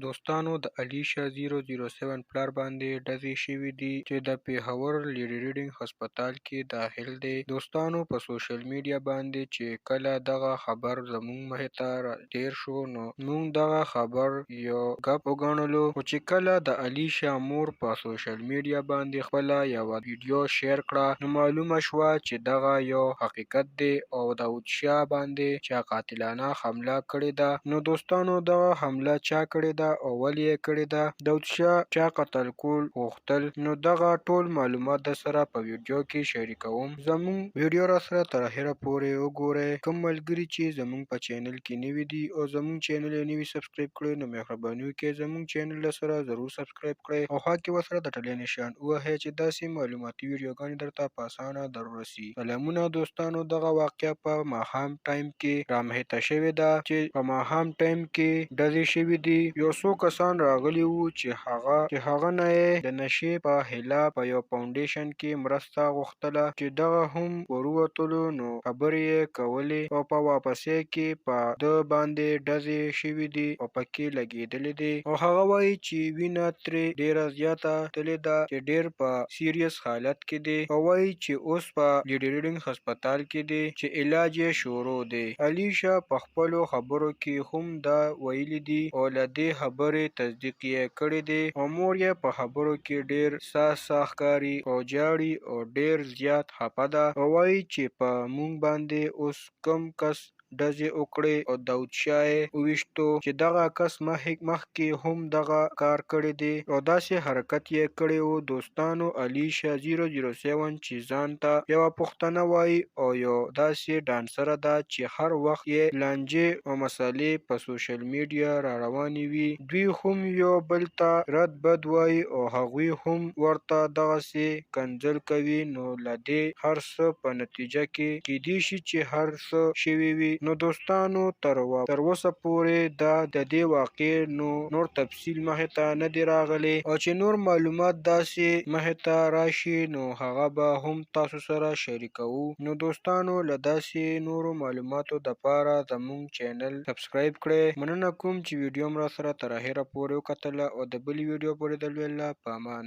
دوستانو د علیشه 007 پلار باندې ډزې شوي دي چې د پیښور لیډي ریډینګ هسپتال کې داخل دی. دوستانو په سوشل میډیا باندې چې کله دغه خبر زموږ مخې ته تیر شو نو موږ دغه خبر یو ګپ وګڼلو، خو چې کله د علیشه مور په سوشل میډیا باندې خپله یوه ویډیو شیر کړه نو معلومه شوه چې دغه یو حقیقت دی او داود شاه باندې چا قاتلانه حمله کړې ده. نو دوستانو دغه حمله چا کړې ده او ولې یې کړې ده، داود شاه چا قتل کول غوښتل، نو دغه ټول معلومات در سره په ویډیو کې شریکوم. زموږ ویډیو را سره تر اخره پورې وګورئ. کوم ملګري چې زموږ په چینل کې نوي دي او زموږ چینل یې نوي سبسکرایب کړی نو مهرباني وکړئ زموږ چینل در سره ضرور سبسکرایب کړئ او خوا کې ورسره د ټلۍ نشان ووهئ چې داسې معلوماتي ویډیوګانې درته په اسانه در ورسي. سلامونه دوستانو، دغه واقعه په ماښام ټایم کې رامخته شوې ده چې په ماښام ټایم کې ډزې شوي دي. یو څو کسان راغلي وو چې هغه نه یې د نشې په هیله په یو فاونډیشن کې مرسته غوښتله چې دغه هم وروتلو نو خبرې یې کولې او په واپسې کې په ده باندې ډزې شوي دي او پکې لګېدلې دي او هغه وایي چې وینه ترې ډېره زیاته تللې ده چې ډېر په سیریس حالت کې دی او وایي چې اوس په لیډي ریډینګ هسپتال کې دی چې علاج یې شروع دی. علیشه په خپلو خبرو کې هم دا ویلي دي او له دې خبرې تصدیق یې کړی دی او مور یې په خبرو کې ډېر ساه ښکاري او ژاړي او ډېر زیات خفه ده او وایي چې په موږ باندې اوس کوم کس ډزې وکړې او داود شاه یې وویشتو چې دغه کس مخکې هم دغه کار کړی دی او داسې حرکت یې کړی و. دوستانو علیشه 007 چې ځان ته یوه پښتنه وایي او یو داسې ډانسره ده چې هر وخت یې لانجې او مسالې په سوشل میډیا را روانې وي، دوی هم یو بل ته رد بد وایي او هغوی هم ورته دغسې کنځل کوي. نو له دې هر څه په نتیجه کې کیدای شي چې هر څه شوي وي. نو دوستانو تر اوسه پورې دا د دې واقعې نور تفصیل مخې ته نه دی راغلی او چې نور معلومات داسې مخې ته راشي نو هغه به هم تاسو سره شریکوو. نو دوستانو له داسې نورو معلوماتو دپاره زموږ چینل سبسکرایب کړئ. مننه کوم چې ویډیو م را سره تر اخره پورې وکتله او د بلې ویډیو پورې د لوی الله په امان.